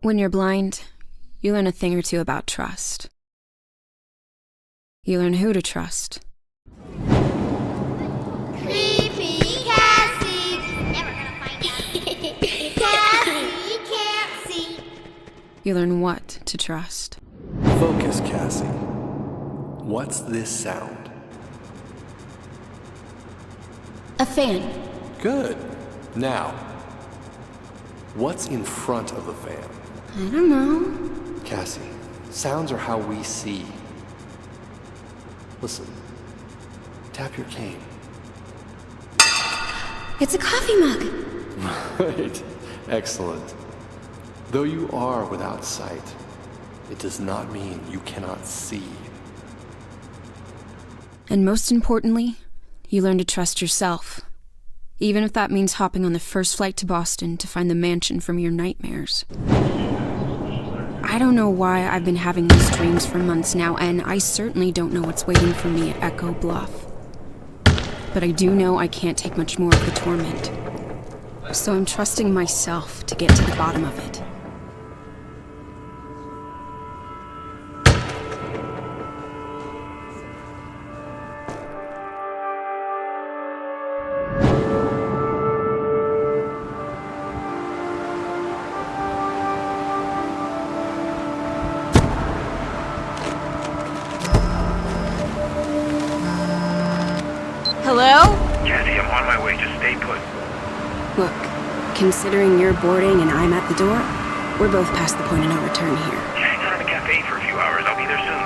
When you're blind, you learn a thing or two about trust. You learn who to trust. Creepy Cassie! Never gonna find out. Cassie can't see. You learn what to trust. Focus, Cassie. What's this sound? A fan. Good. Now, what's in front of the fan? I don't know. Cassie, sounds are how we see. Listen. Tap your cane. It's a coffee mug. Right. Excellent. Though you are without sight, it does not mean you cannot see. And most importantly, you learn to trust yourself. Even if that means hopping on the first flight to Boston to find the mansion from your nightmares. I don't know why I've been having these dreams for months now, and I certainly don't know what's waiting for me at Echo Bluff. But I do know I can't take much more of the torment. So I'm trusting myself to get to the bottom of it. Hello? Cassie, I'm on my way. Just stay put. Look, considering you're boarding and I'm at the door, we're both past the point of no return here. Hang out in a cafe for a few hours. I'll be there soon.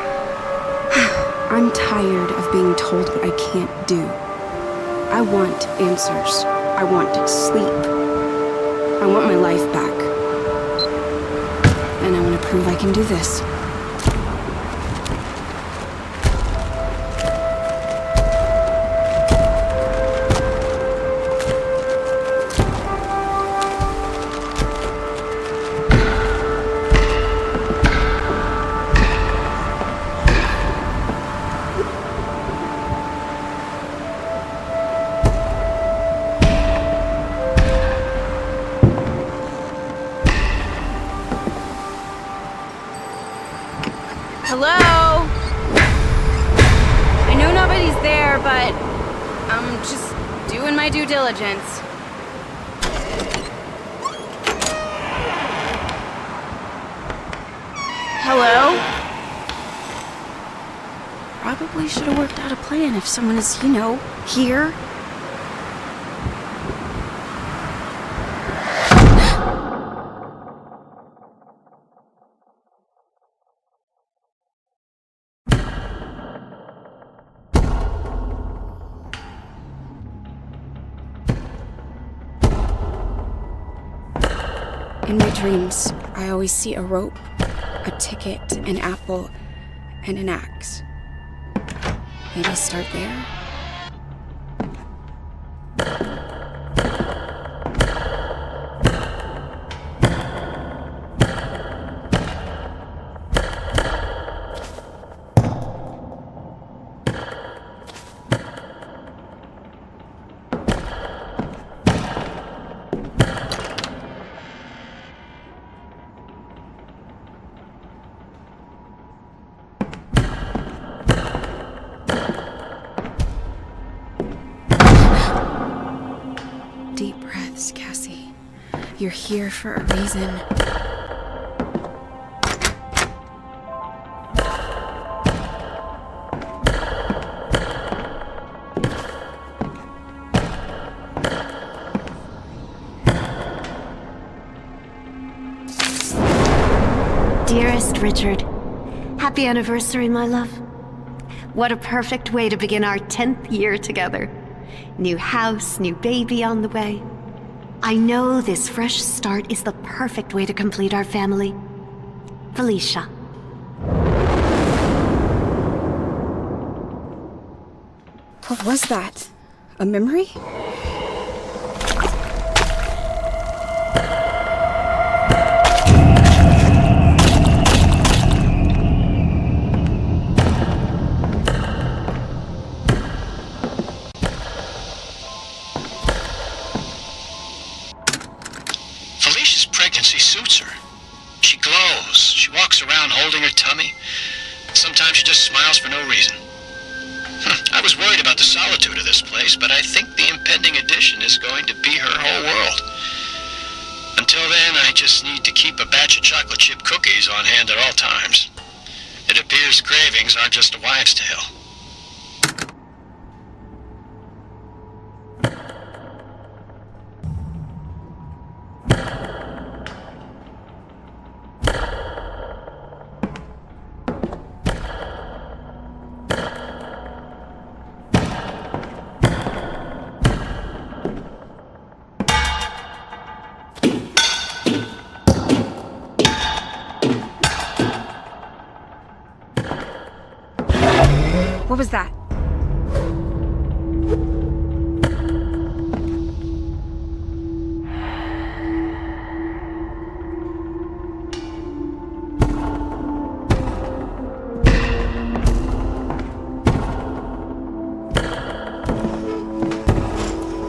I'm tired of being told what I can't do. I want answers. I want sleep. I want my life back. And I want to prove I can do this. Hello? I know nobody's there, but I'm just doing my due diligence. Hello? Probably should have worked out a plan if someone is, here. In my dreams, I always see a rope, a ticket, an apple, and an axe. Maybe start there? Deep breaths, Cassie. You're here for a reason. Dearest Richard, happy anniversary, my love. What a perfect way to begin our 10th year together. New house, new baby on the way. I know this fresh start is the perfect way to complete our family. Felicia. What was that? A memory? Felicia's pregnancy suits her. She glows. She walks around holding her tummy. Sometimes she just smiles for no reason. I was worried about the solitude of this place, but I think the impending addition is going to be her whole world. Until then, I just need to keep a batch of chocolate chip cookies on hand at all times. It appears cravings aren't just a wives' tale. What was that?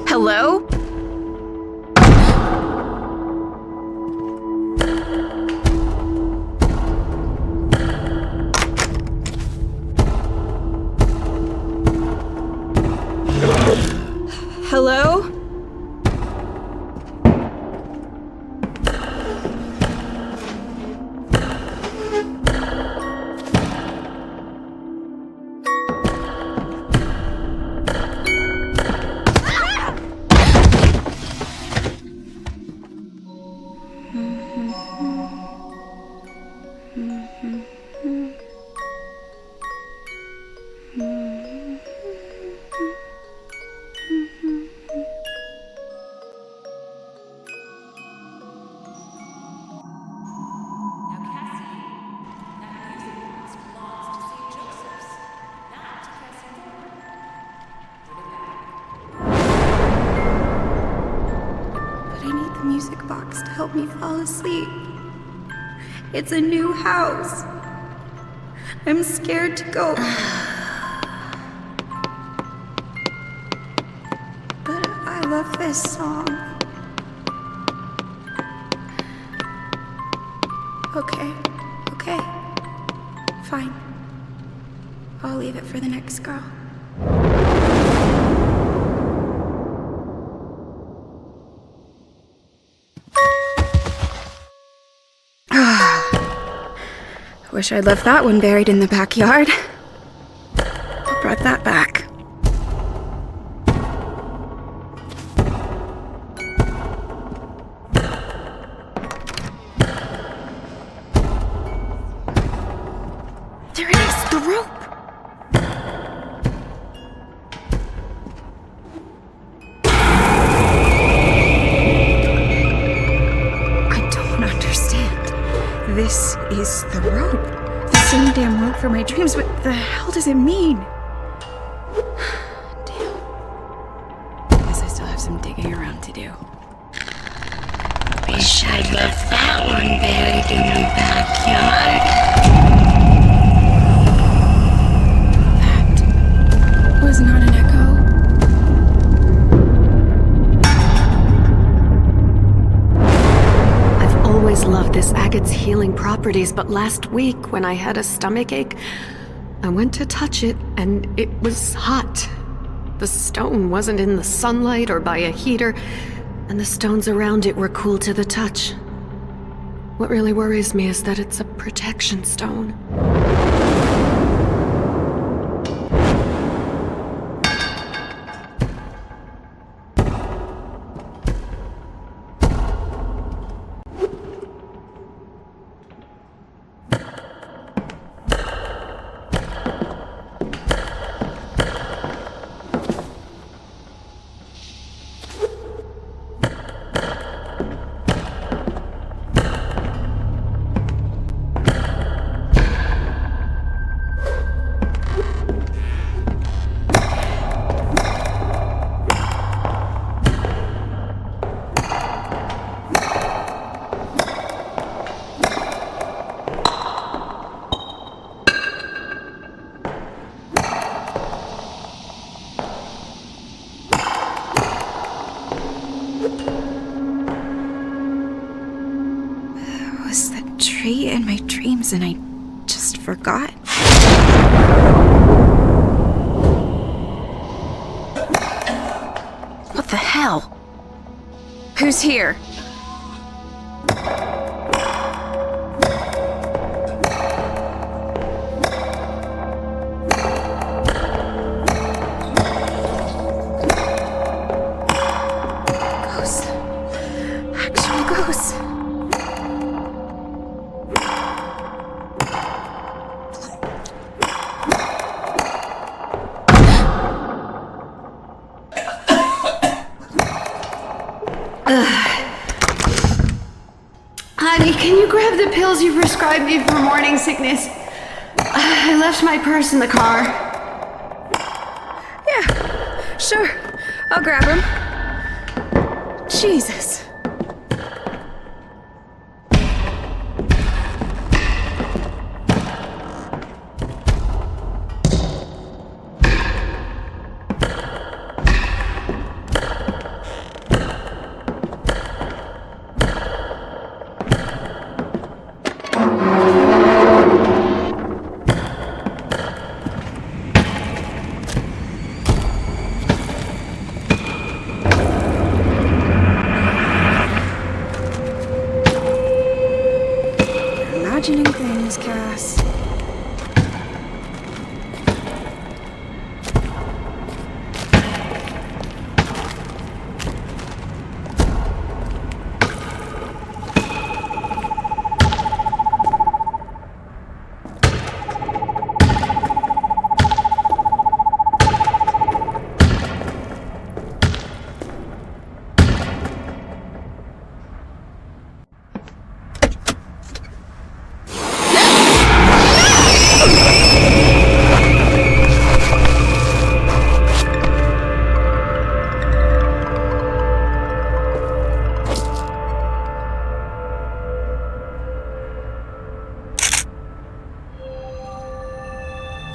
Hello? Hello? Music box to help me fall asleep. It's a new house. I'm scared to go. But I love this song. Okay. Fine. I'll leave it for the next girl. Wish I'd left that one buried in the backyard. I brought that back. There it is, the rope! I don't understand. This is the rope. The same damn rope for my dreams. What the hell does it mean? Damn. Guess I still have some digging around to do. Wish I'd left that one buried in the backyard. That was not an echo. I've always loved this agate's healing properties, but last week when I had a stomachache, I went to touch it and it was hot. The stone wasn't in the sunlight or by a heater, and the stones around it were cool to the touch. What really worries me is that it's a protection stone. tree in my dreams and I just forgot. What the hell? Who's here? Ghosts. Actual ghosts. Honey, can you grab the pills you prescribed me for morning sickness? I left my purse in the car. Yeah, sure. I'll grab him. Jesus. Imagining things, Cass.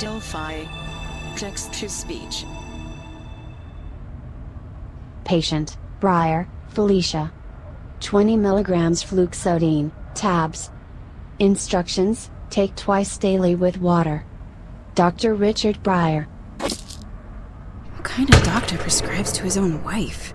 Delphi. Text-to-speech. Patient, Briar, Felicia. 20 milligrams fluoxetine, tabs. Instructions, take twice daily with water. Dr. Richard Briar. What kind of doctor prescribes to his own wife?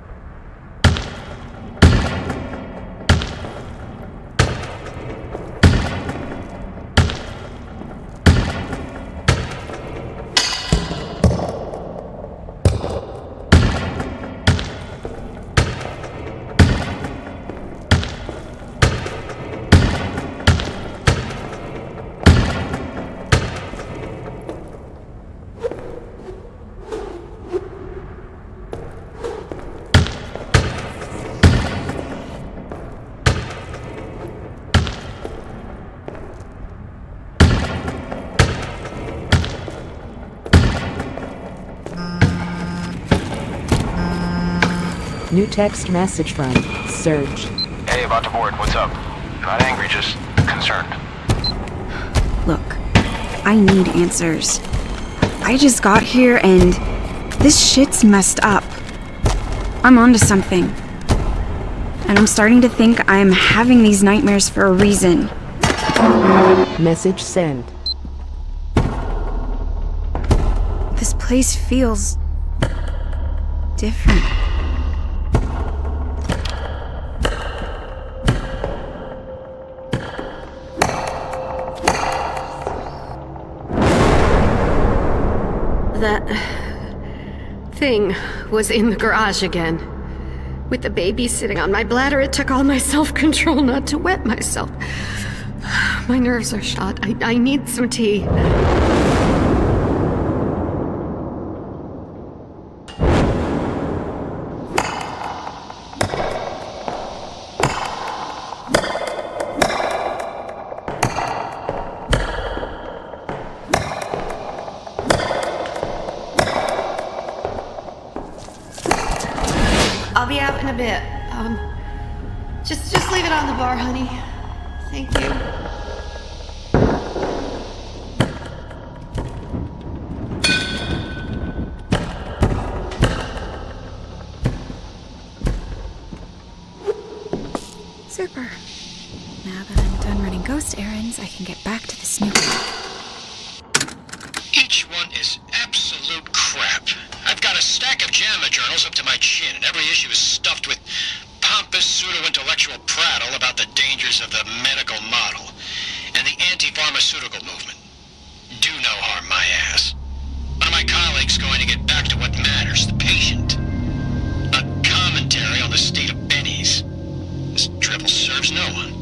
New text message from Serge. Hey, about to board. What's up? Not angry, just concerned. Look, I need answers. I just got here and this shit's messed up. I'm onto something. And I'm starting to think I'm having these nightmares for a reason. Message sent. This place feels different. That thing was in the garage again. With the baby sitting on my bladder, it took all my self-control not to wet myself. My nerves are shot. I need some tea. I'll be out in a bit. Just leave it on the bar, honey. Thank you. Super. Now that I'm done running ghost errands, I can get back to the snooping. Each one is absolute crap. I've got a stack of JAMA journals up to my chin, and every issue is stuffed with pompous pseudo-intellectual prattle about the dangers of the medical model and the anti-pharmaceutical movement. Do no harm my ass. One of my colleagues going to get back to what matters, the patient. A commentary on the state of bennies. This drivel serves no one.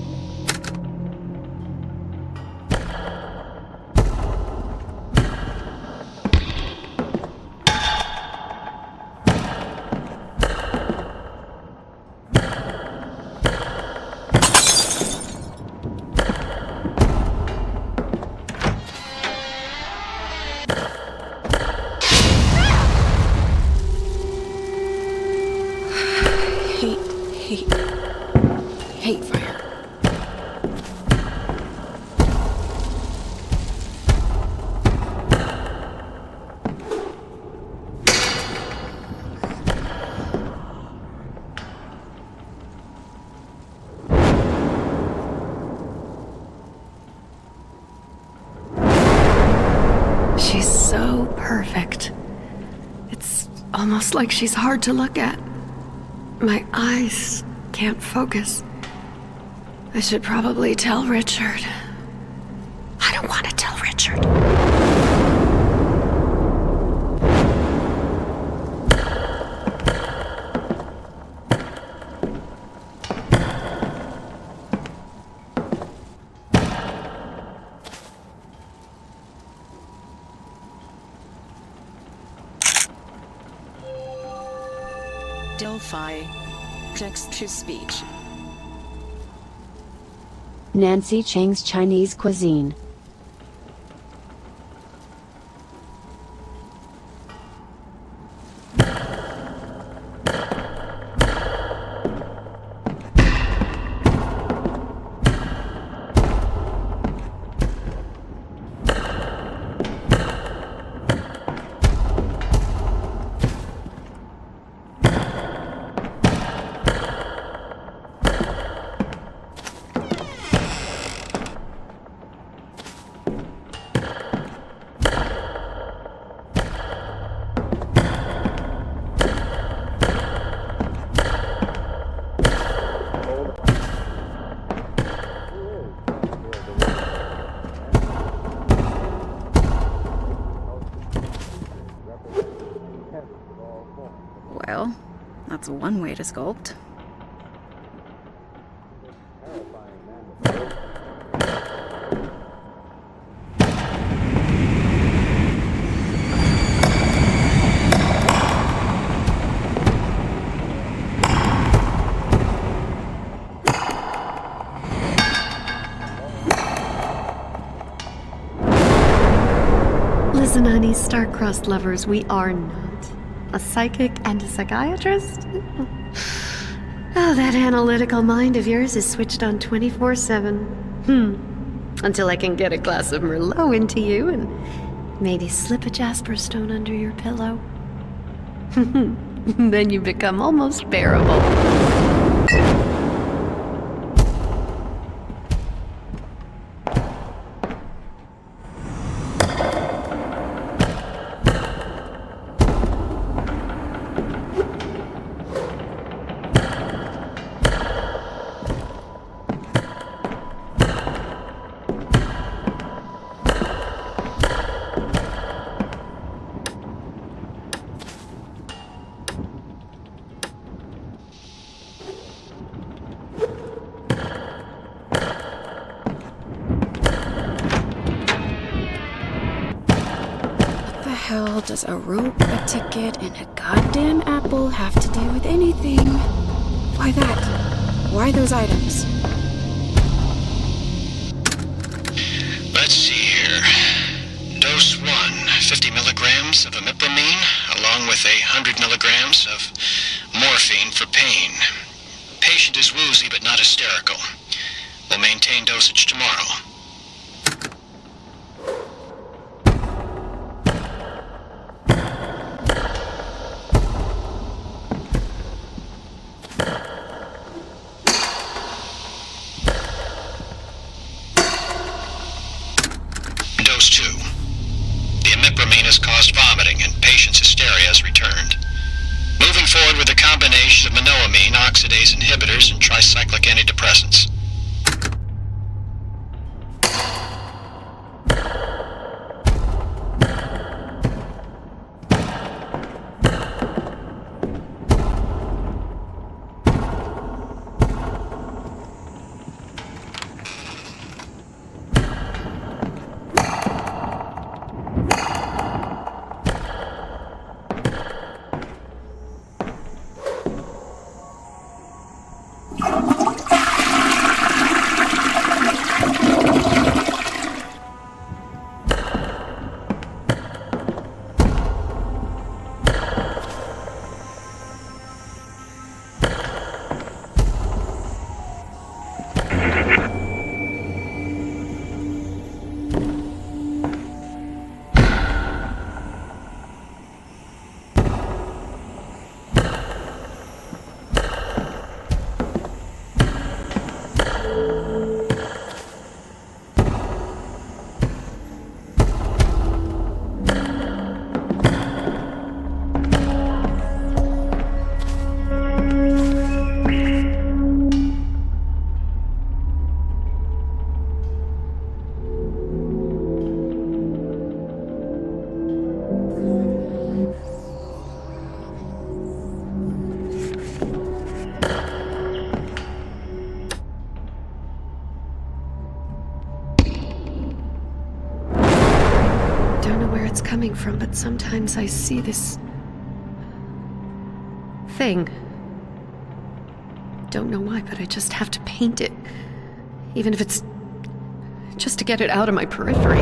Hate fire. She's so perfect. It's almost like she's hard to look at. My eyes can't focus. I should probably tell Richard. I don't want to tell Richard. Delphi. Text-to-speech. Nancy Chang's Chinese cuisine. Well, that's one way to sculpt. Listen, honey, star-crossed lovers, we are not. A psychic and a psychiatrist? Oh, that analytical mind of yours is switched on 24/7. Until I can get a glass of Merlot into you and maybe slip a jasper stone under your pillow. Then you become almost bearable. Hell does a rope, a ticket, and a goddamn apple have to do with anything? Why that? Why those items? Let's see here. Dose 1, 50 milligrams of imipramine, along with 100 milligrams of morphine for pain. Patient is woozy but not hysterical. We'll maintain dosage tomorrow. forward with a combination of monoamine, oxidase inhibitors, and tricyclic antidepressants. It's coming from, but sometimes I see this thing. Don't know why, but I just have to paint it. Even if it's just to get it out of my periphery.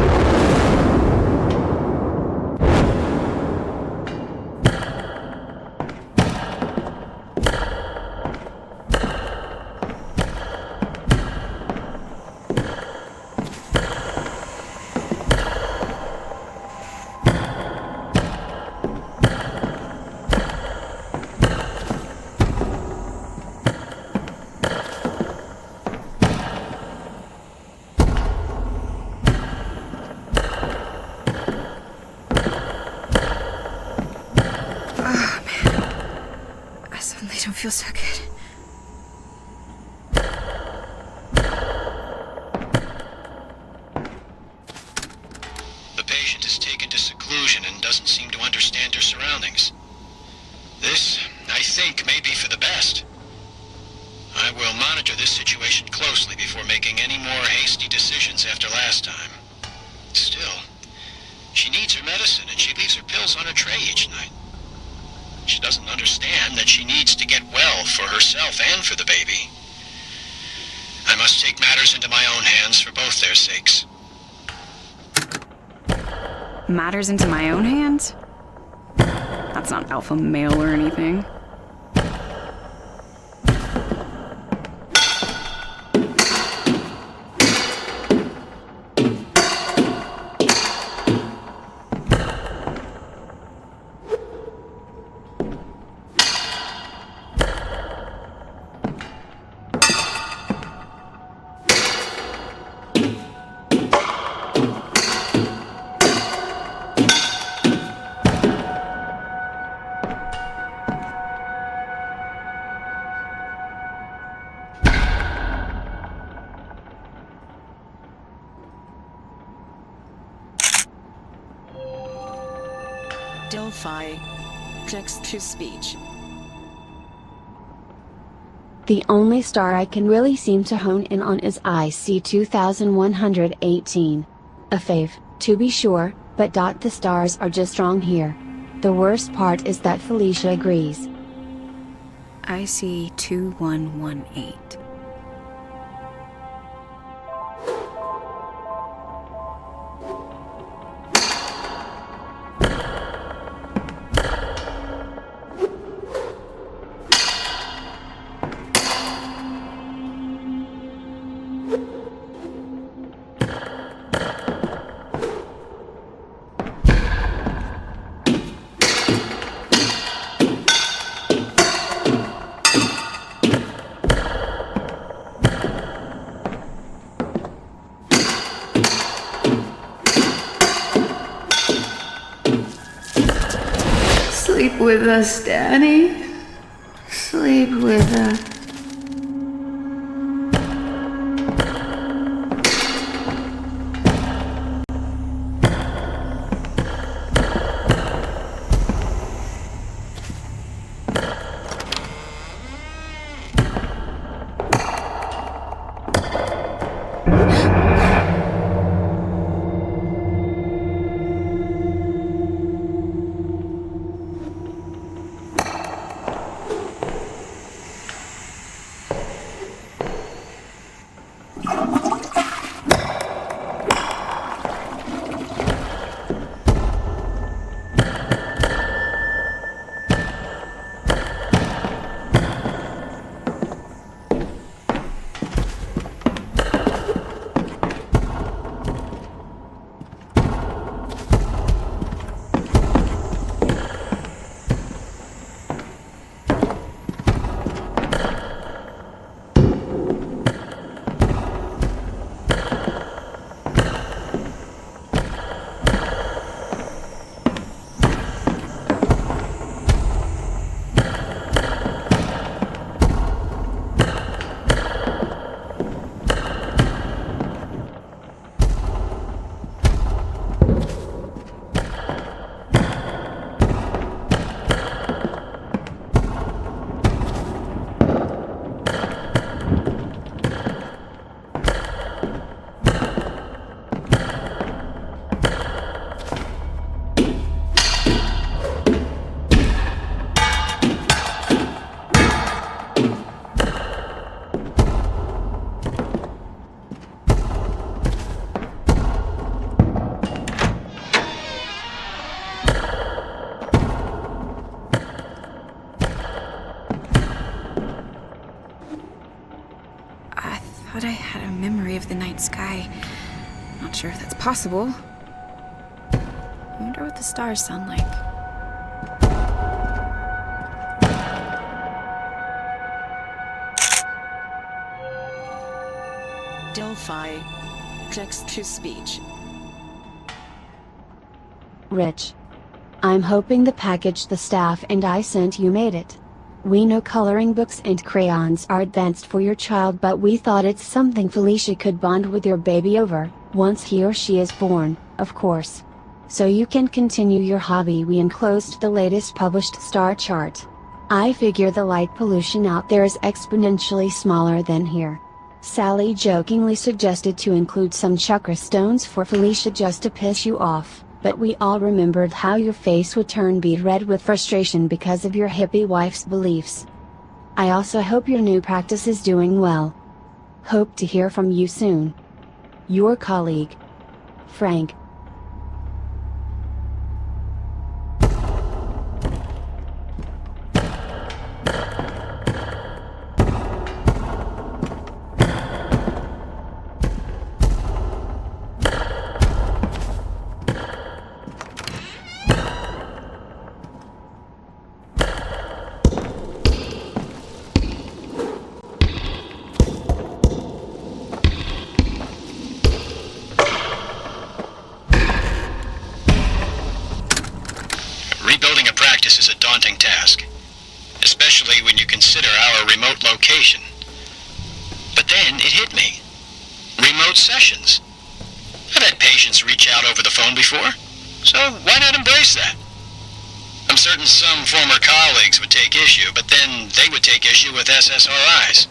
Don't feel so good. The patient is taken to seclusion and doesn't seem to understand her surroundings. This, I think, may be for the best. I will monitor this situation closely before making any more hasty decisions after last time. Still, she needs her medicine and she leaves her pills on her tray each night. She doesn't understand that she needs to get well for herself and for the baby. I must take matters into my own hands for both their sakes. Matters into my own hands? That's not alpha male or anything. Delphi. Text-to-speech. The only star I can really seem to hone in on is IC 2118. A fave, to be sure, but the stars are just wrong here. The worst part is that Felicia agrees. IC 2118. Sleep with us, Danny. sleep with a... Thought I had a memory of the night sky. Not sure if that's possible. I wonder what the stars sound like. Delphi. Text-to-speech. Rich. I'm hoping the package the staff and I sent you made it. We know coloring books and crayons are advanced for your child, but we thought it's something Felicia could bond with your baby over, once he or she is born, of course. So you can continue your hobby. We enclosed the latest published star chart. I figure the light pollution out there is exponentially smaller than here. Sally jokingly suggested to include some chakra stones for Felicia just to piss you off, but we all remembered how your face would turn beet red with frustration because of your hippie wife's beliefs. I also hope your new practice is doing well. Hope to hear from you soon. Your colleague, Frank. Rebuilding a practice is a daunting task, especially when you consider our remote location. But then it hit me. Remote sessions. I've had patients reach out over the phone before, so why not embrace that? I'm certain some former colleagues would take issue, but then they would take issue with SSRIs.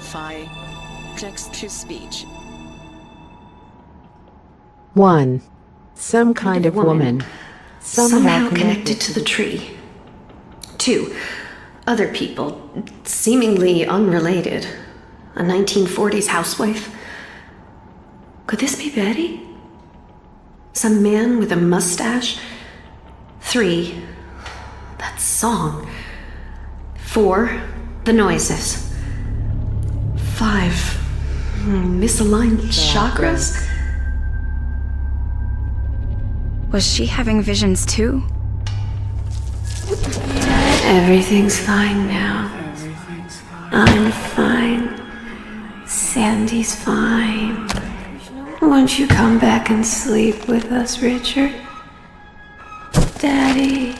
Delphi. Text to speech. 1. Some kind of woman. Somehow connected to the tree. 2. Other people, seemingly unrelated. A 1940s housewife. Could this be Betty? Some man with a mustache? 3. That song. 4. The noises. 5. Misaligned chakras? Was she having visions too? Everything's fine now. I'm fine. Sandy's fine. Won't you come back and sleep with us, Richard? Daddy.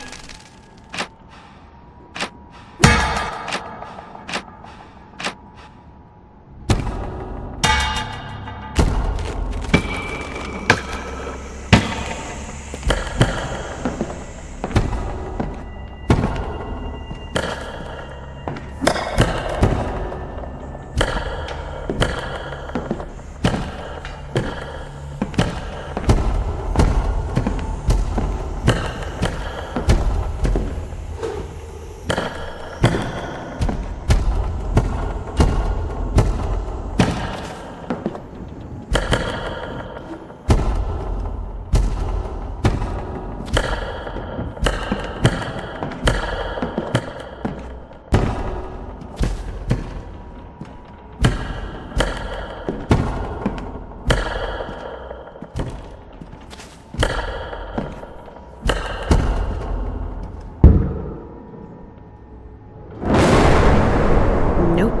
Nope.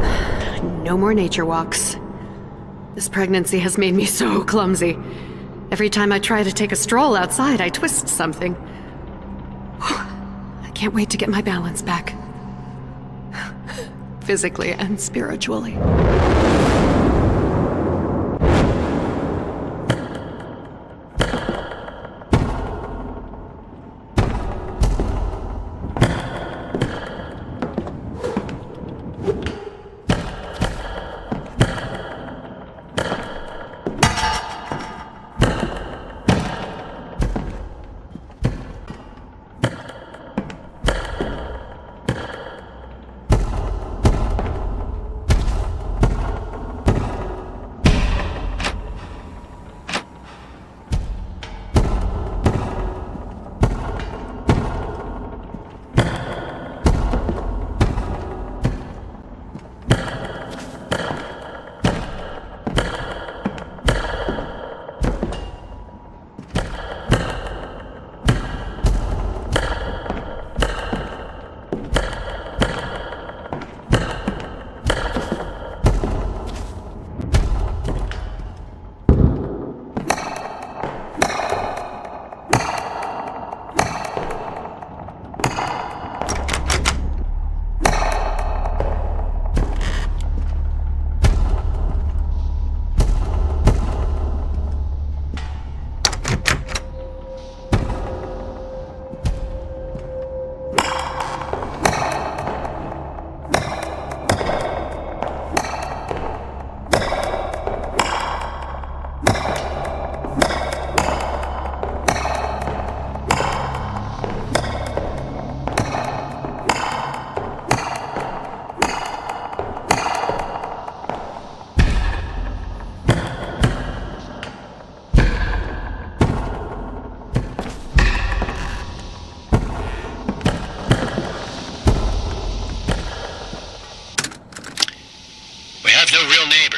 No more nature walks. This pregnancy has made me so clumsy. Every time I try to take a stroll outside, I twist something. I can't wait to get my balance back. Physically and spiritually.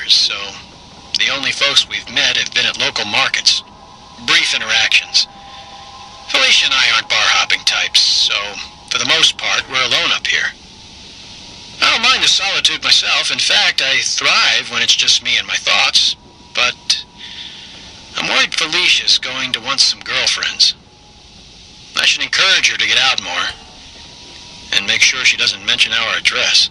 So the only folks we've met have been at local markets. Brief interactions. Felicia and I aren't bar-hopping types, so for the most part, we're alone up here. I don't mind the solitude myself. In fact, I thrive when it's just me and my thoughts. But I'm worried Felicia's going to want some girlfriends. I should encourage her to get out more and make sure she doesn't mention our address.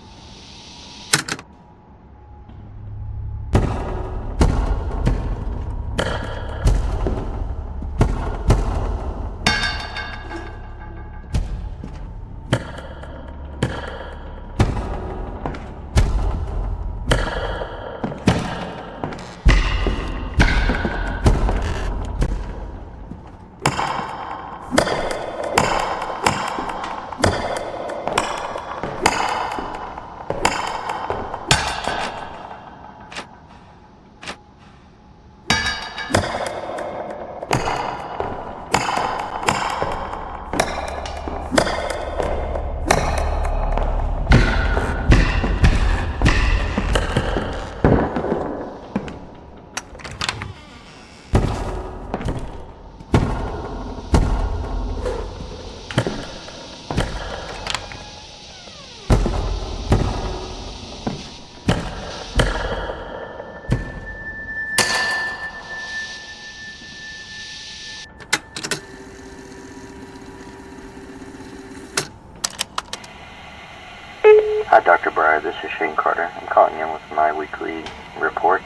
Hi, Dr. Breyer. This is Shane Carter. I'm calling in with my weekly report.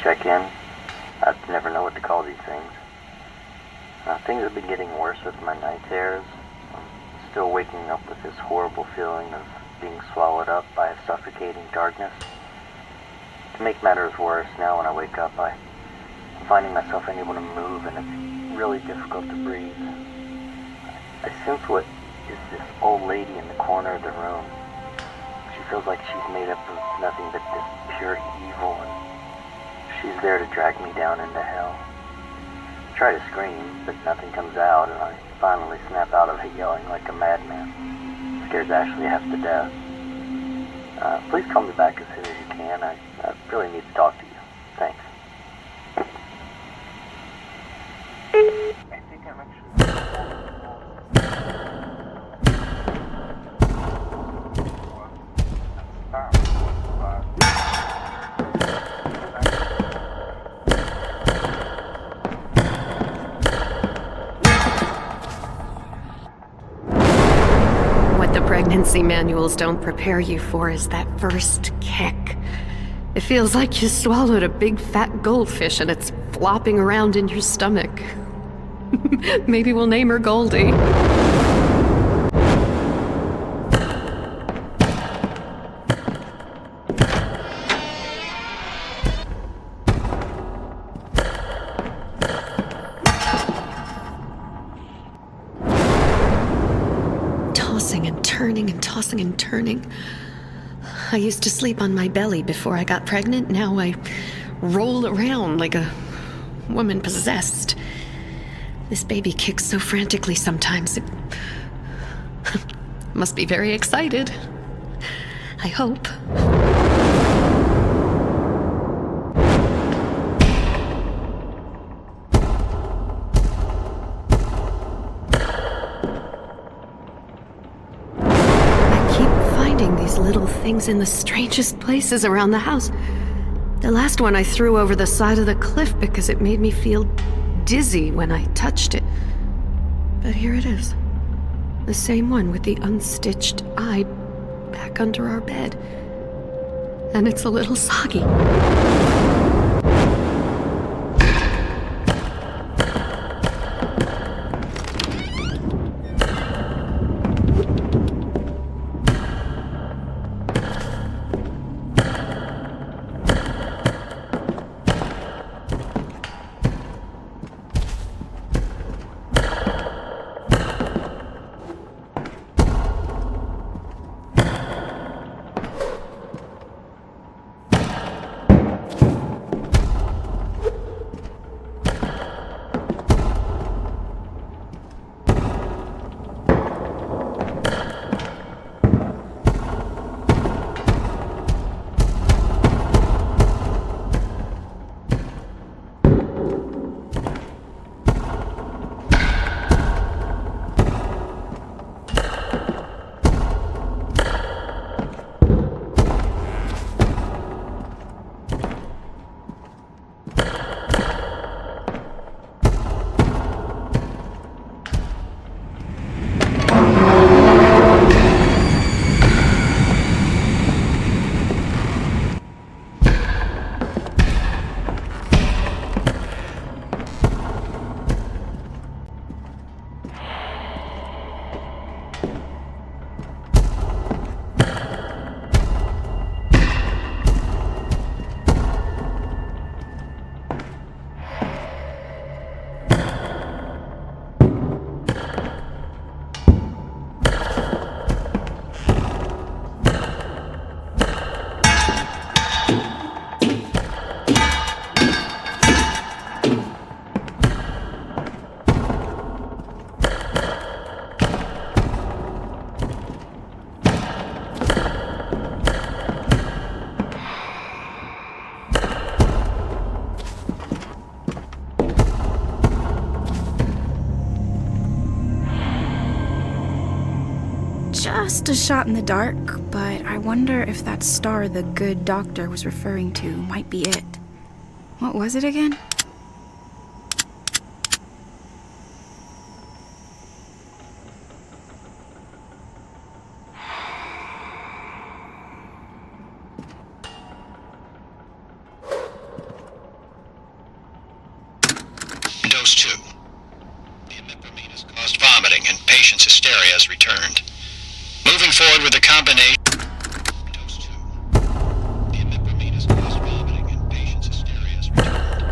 Check-in. I never know what to call these things. Things have been getting worse with my night terrors. I'm still waking up with this horrible feeling of being swallowed up by a suffocating darkness. To make matters worse, now when I wake up, I'm finding myself unable to move, and it's really difficult to breathe. I sense what is this old lady in the corner of the room. She feels like she's made up of nothing but this pure evil, and she's there to drag me down into hell. I try to scream, but nothing comes out, and I finally snap out of it yelling like a madman. It scares Ashley half to death. Please call me back as soon as you can. I really need to talk to you. Thanks. I think I'm What the pregnancy manuals don't prepare you for is that first kick. It feels like you swallowed a big fat goldfish and it's flopping around in your stomach. Maybe we'll name her Goldie. Tossing and turning and tossing and turning. I used to sleep on my belly before I got pregnant. Now I roll around like a woman possessed. This baby kicks so frantically sometimes. It must be very excited. I hope. These little things in the strangest places around the house. The last one I threw over the side of the cliff because it made me feel dizzy when I touched it. But here it is. The same one with the unstitched eye back under our bed. And it's a little soggy. Just a shot in the dark, but I wonder if that star the good doctor was referring to might be it. What was it again? Dose 2. The imipramine has caused vomiting and patient's hysteria has returned. Moving forward with the combination... Dose 2. The imipramine has caused vomiting and patient's hysteria has returned.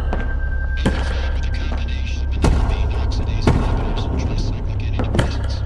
Moving forward with the combination of menalamine oxidase inhibitors and tricyclic antidepressants.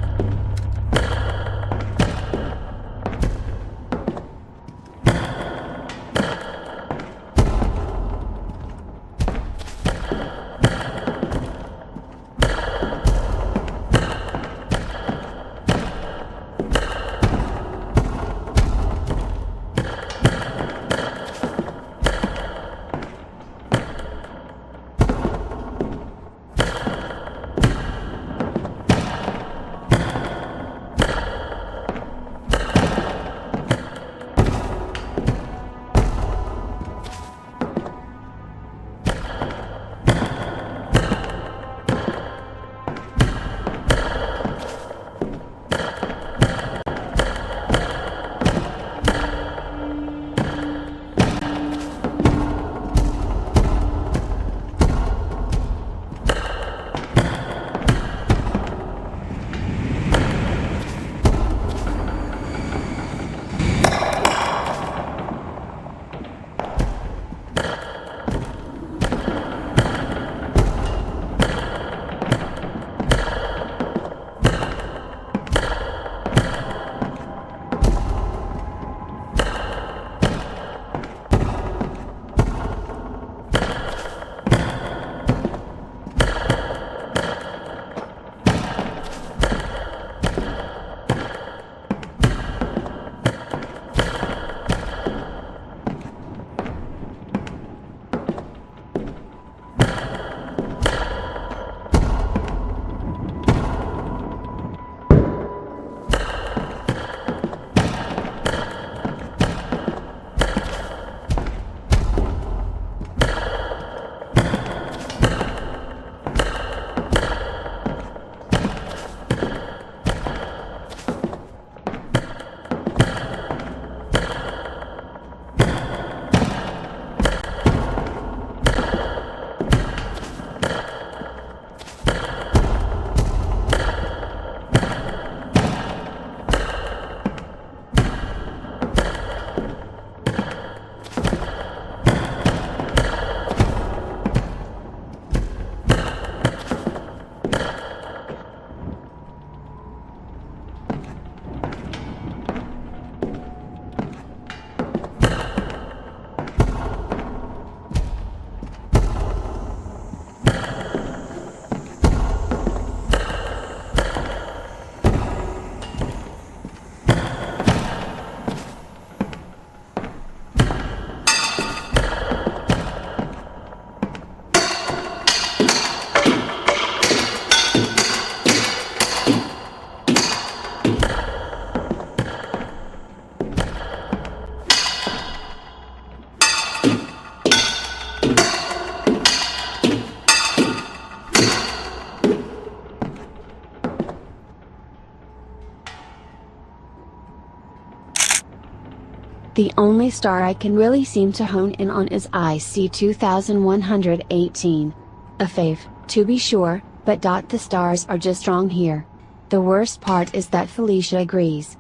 The only star I can really seem to hone in on is IC 2118. A fave, to be sure, but the stars are just wrong here. The worst part is that Felicia agrees.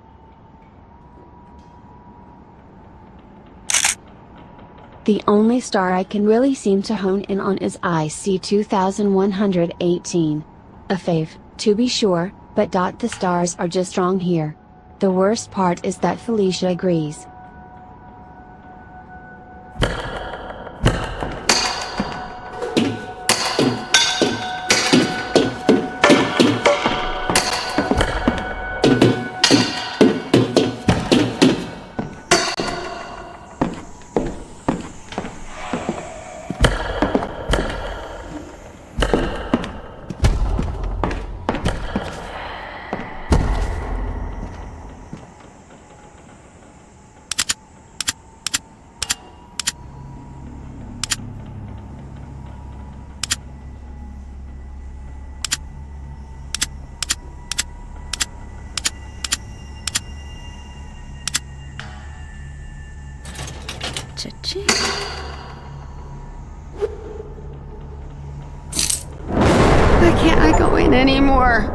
The only star I can really seem to hone in on is IC 2118. A fave, to be sure, but the stars are just wrong here. The worst part is that Felicia agrees. Cha-ching. can't I go in anymore?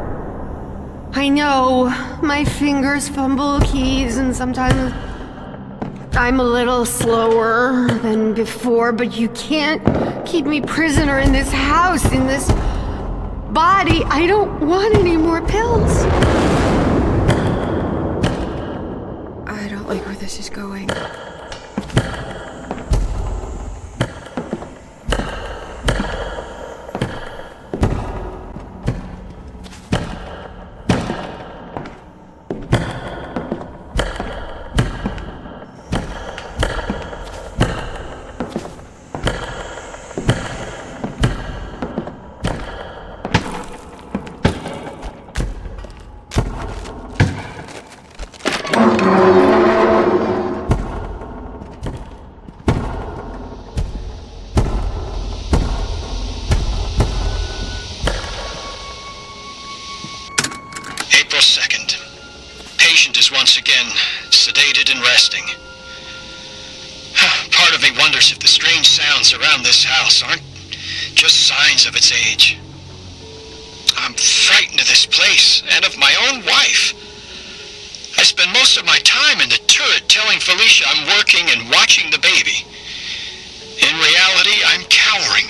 I know, my fingers fumble keys and sometimes I'm a little slower than before, but you can't keep me prisoner in this house, in this body. I don't want any more pills. I don't like where this is going. April 2nd. Patient is once again sedated and resting. Part of me wonders if the strange sounds around this house aren't just signs of its age. I'm frightened of this place and of my own wife. I spend most of my time in the turret telling Felicia I'm working and watching the baby. In reality, I'm cowering.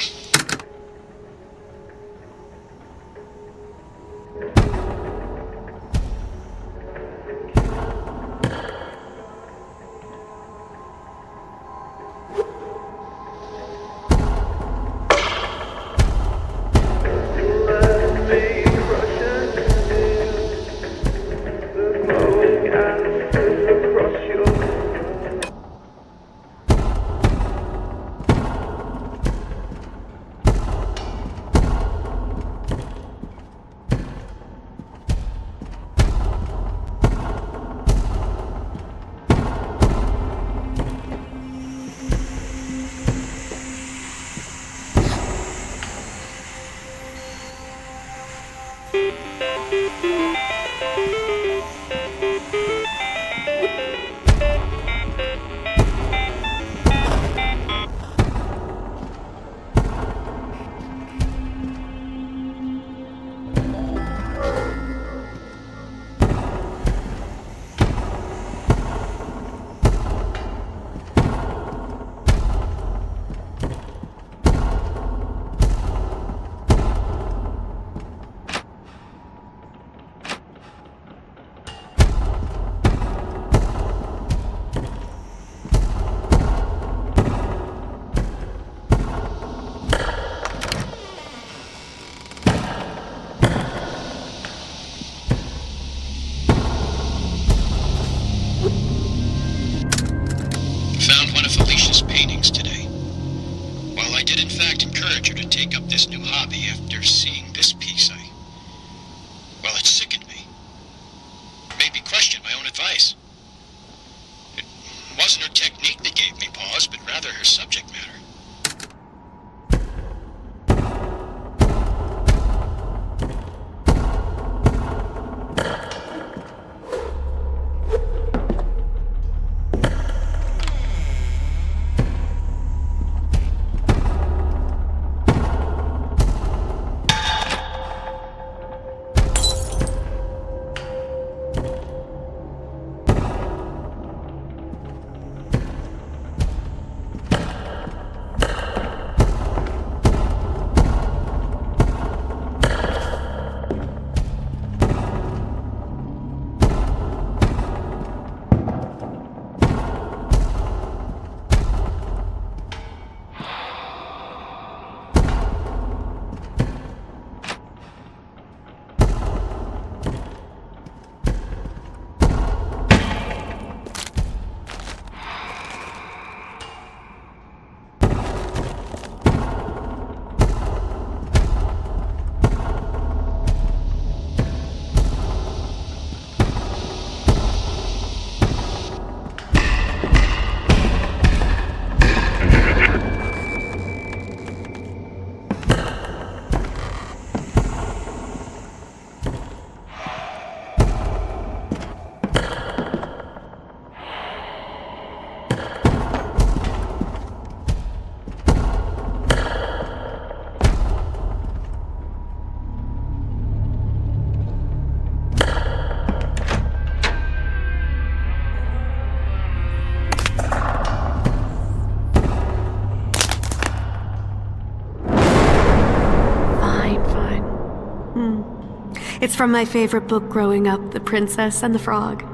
It's from my favorite book growing up, The Princess and the Frog.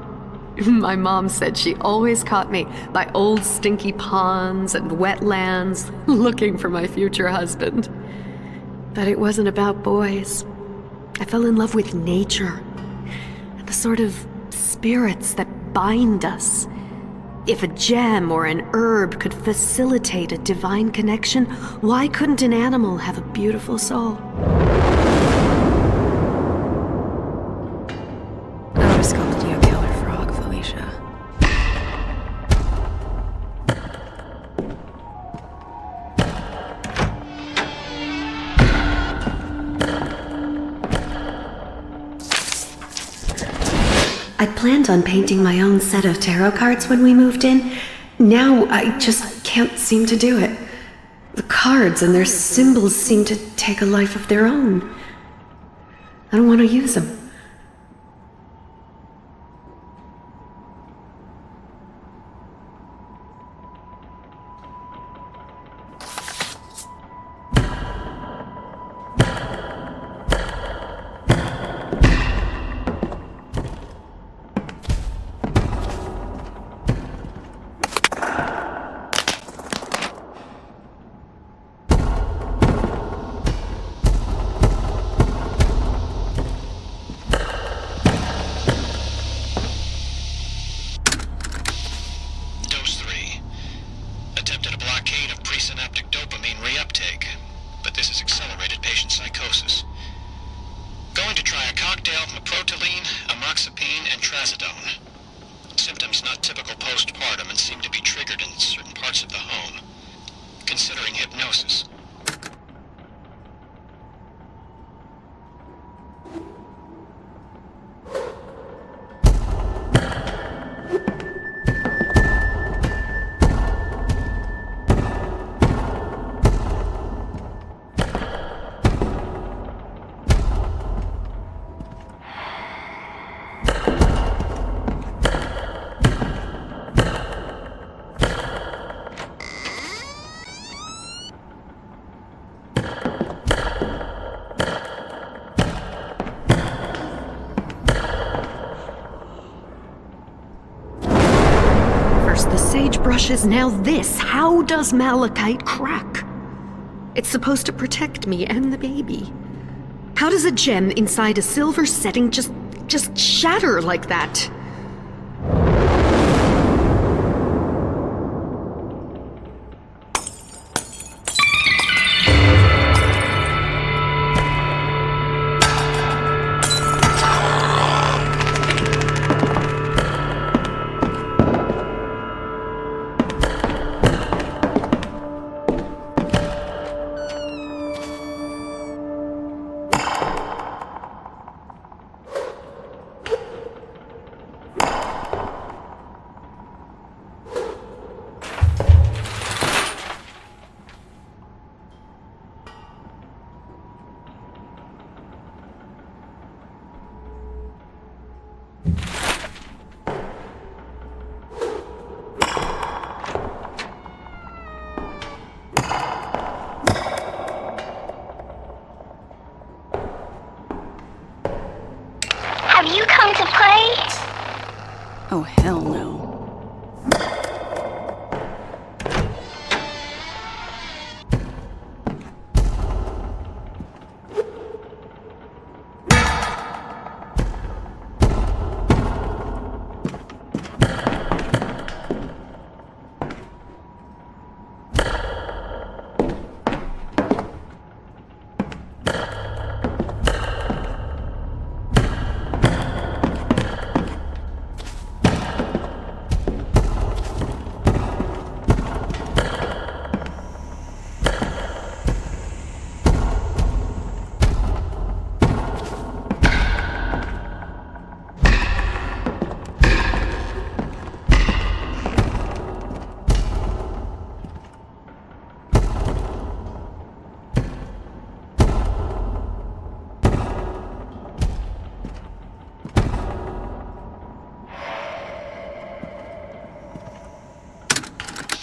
My mom said she always caught me by old stinky ponds and wetlands looking for my future husband. But it wasn't about boys. I fell in love with nature and the sort of spirits that bind us. If a gem or an herb could facilitate a divine connection, why couldn't an animal have a beautiful soul? I would have sculpted you a killer frog, Felicia. I planned on painting my own set of tarot cards when we moved in. Now I just can't seem to do it. The cards and their symbols seem to take a life of their own. I don't want to use them. Symptoms not typical postpartum and seem to be triggered in certain parts of the home. Considering hypnosis. The sagebrush is now this. How does malachite crack? It's supposed to protect me and the baby. How does a gem inside a silver setting just shatter like that? Have you come to play? Oh, hell no.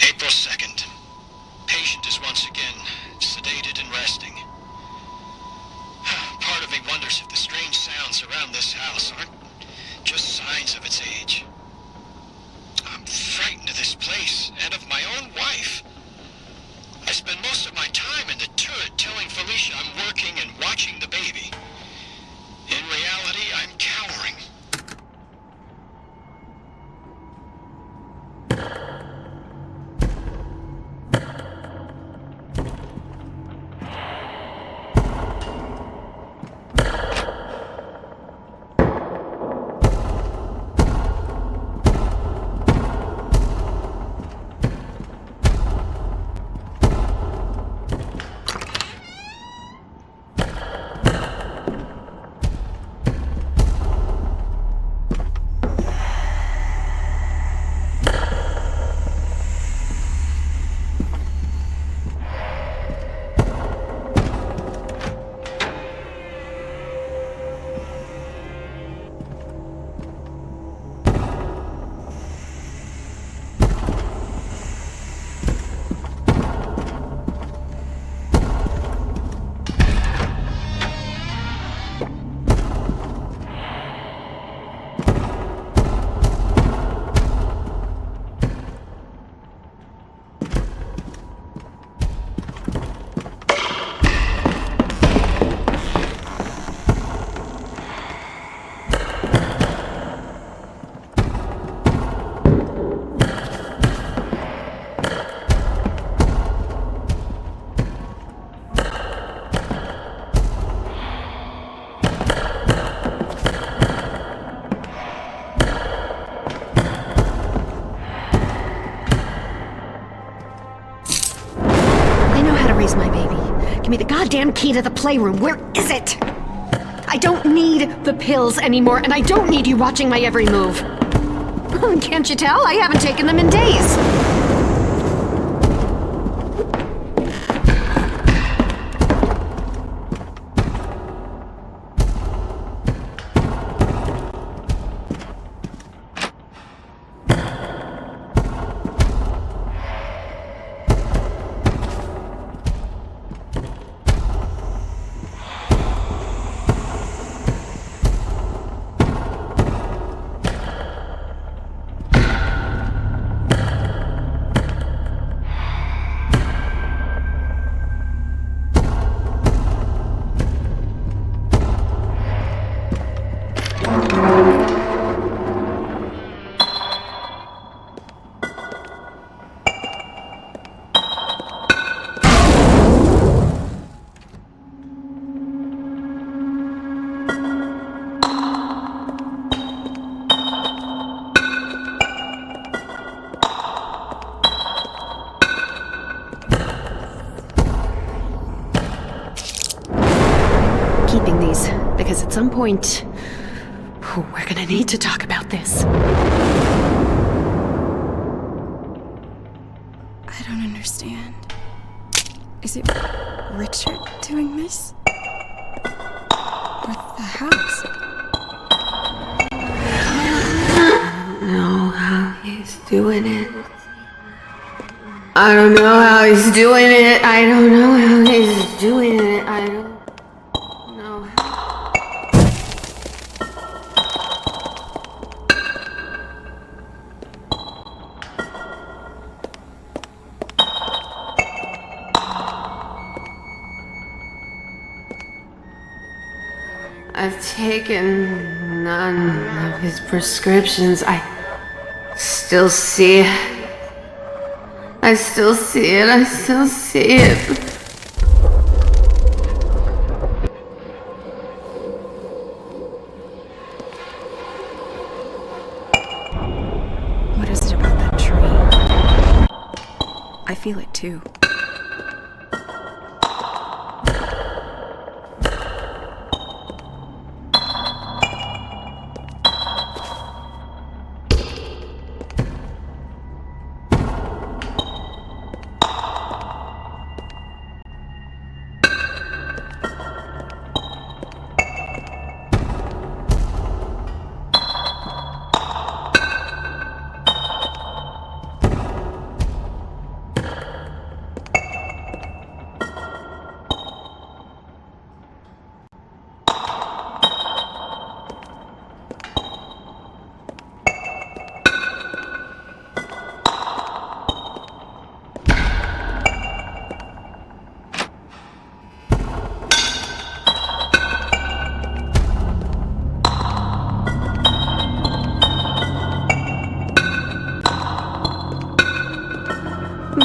April 2nd. Patient is once again sedated and resting. Part of me wonders if the strange sound dad's age. I'm frightened of this place and of my own wife. I spend most of my time in the turret telling Felicia I'm working and watching the baby. In reality, I'm cowering. My baby. Give me the goddamn key to the playroom. Where is it? I don't need the pills anymore, and I don't need you watching my every move. Can't you tell? I haven't taken them in days. Keeping these, because at some point, we're gonna need to talk about this. I don't understand. Is it Richard doing this? Or the house? I don't know how he's doing it. I don't know how he's doing it. I don't know how he's doing it. I don't know. I've taken none of his prescriptions. I still see it. I still see it. I still see it. What is it about that tree? I feel it too.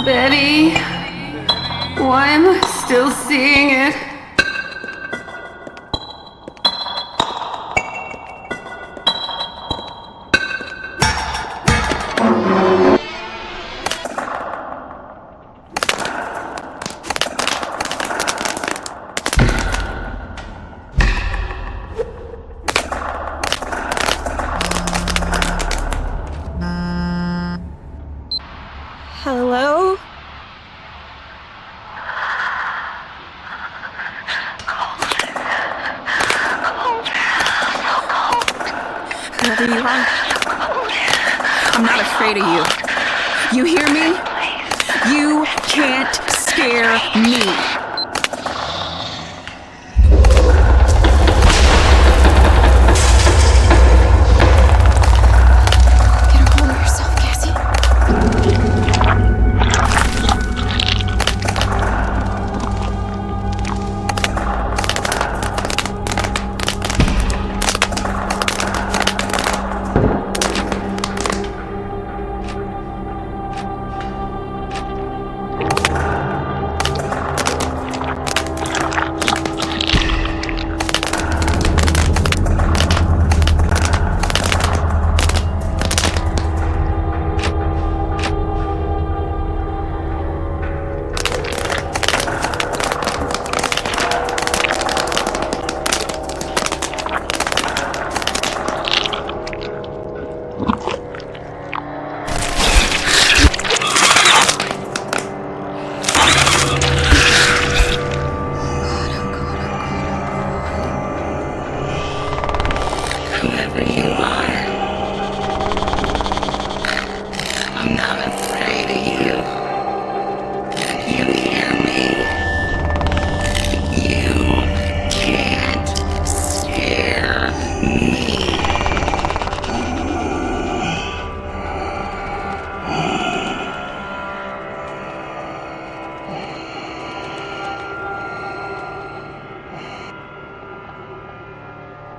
Betty, why am I still seeing it? Hello? Whoever you are, I'm not afraid of you. You hear me? You can't scare me. Get a hold of yourself, Cassie.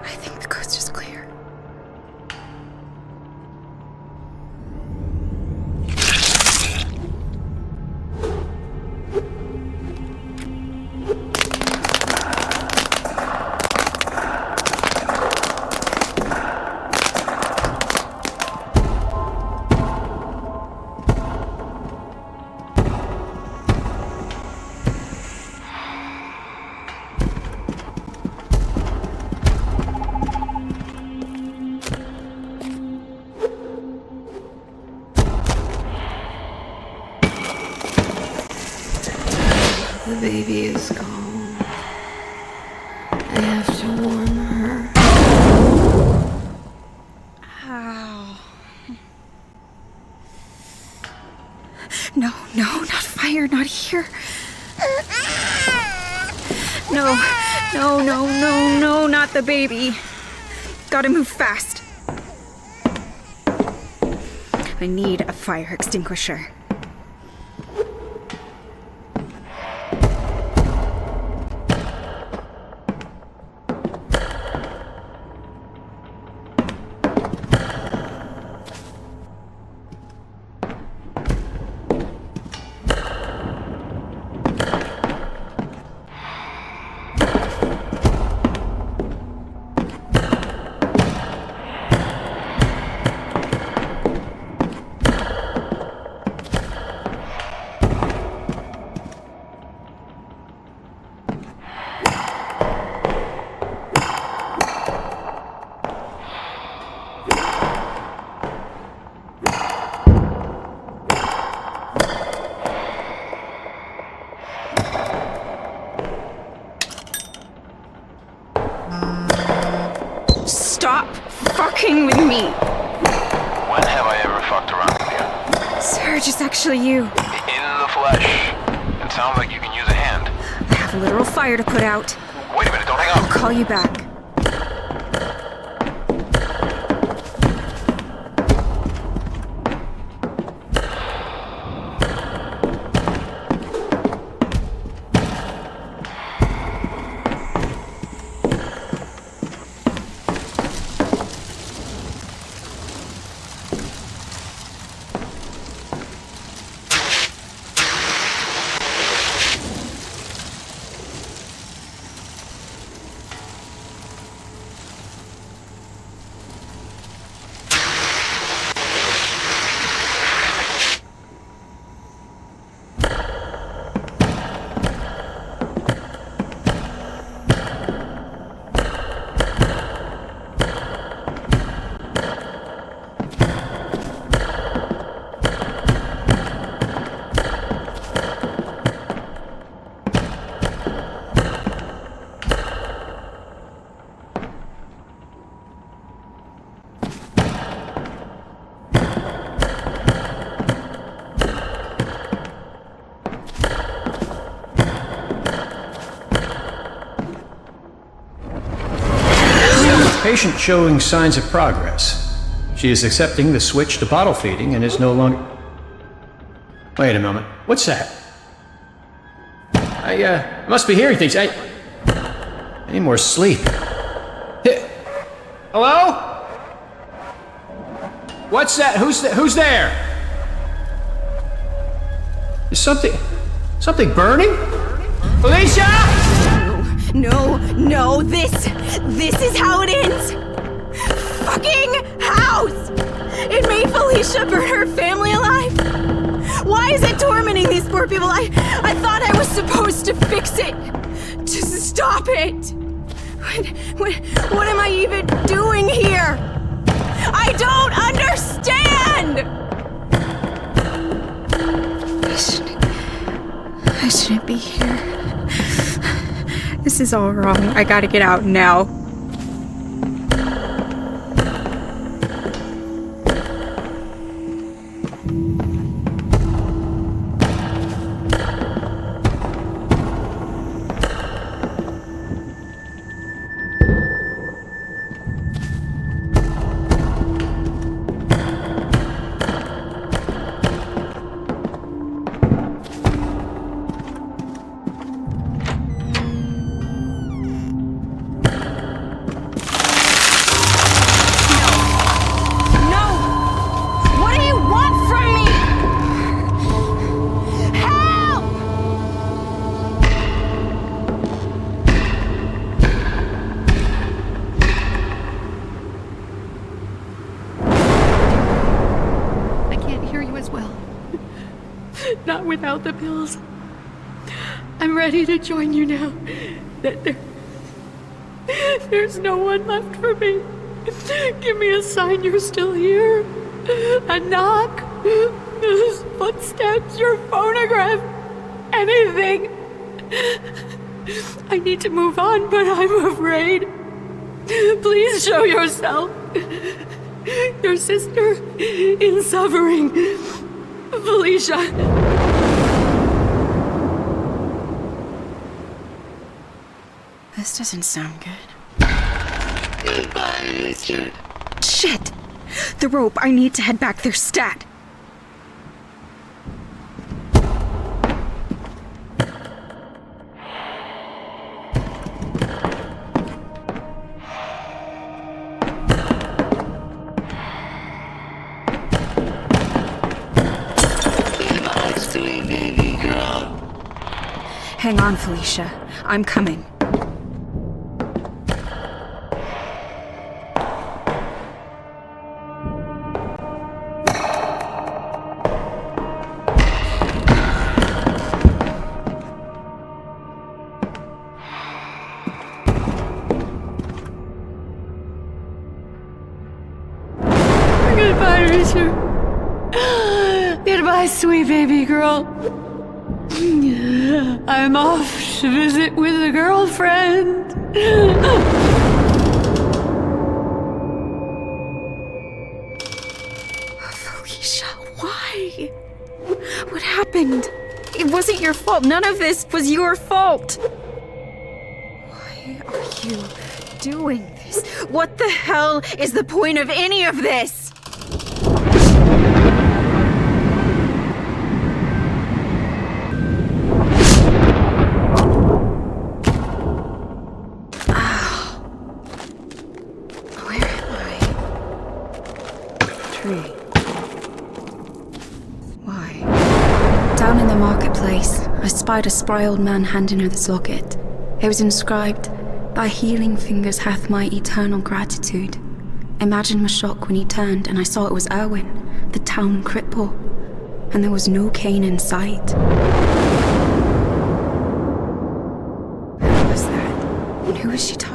I think the coast is clear. The baby is gone. I have to warn her. Ow. No, not fire, not here. No, not the baby. Gotta move fast. I need a fire extinguisher. Stop fucking with me! When have I ever fucked around with you? Serge, it's actually you. In the flesh. It sounds like you can use a hand. I have a literal fire to put out. Wait a minute, don't hang I'll up. call you back. patient showing signs of progress. She is accepting the switch to bottle feeding and is no longer... Wait a moment. What's that? I must be hearing things. I need more sleep. Hello? What's that? Who's there? Is something burning? Felicia! No, this is how it ends! Fucking house! It made Felicia burn her family alive! Why is it tormenting these poor people? I thought I was supposed to fix it! To stop it! What am I even doing here? I don't understand! I shouldn't be here. This is all wrong. I gotta get out now. Not without the pills. I'm ready to join you now. There's no one left for me. Give me a sign you're still here. A knock. Footsteps, your phonograph. Anything. I need to move on, but I'm afraid. Please show yourself. Your sister in suffering. Felicia. This doesn't sound good. Goodbye, Richard. Shit! The rope. I need to head back there stat. Goodbye, sweet baby girl. Hang on, Felicia. I'm coming. Goodbye, Richard. Goodbye, sweet baby girl. I'm off to visit with a girlfriend. Felicia, why? What happened? It wasn't your fault. None of this was your fault. Why are you doing this? What the hell is the point of any of this? Why? Down in the marketplace, I spied a spry old man handing her this locket. It was inscribed, "Thy healing fingers hath my eternal gratitude." Imagine my shock when he turned and I saw it was Erwin, the town cripple, and there was no Kane in sight. Who was that? And who was she talking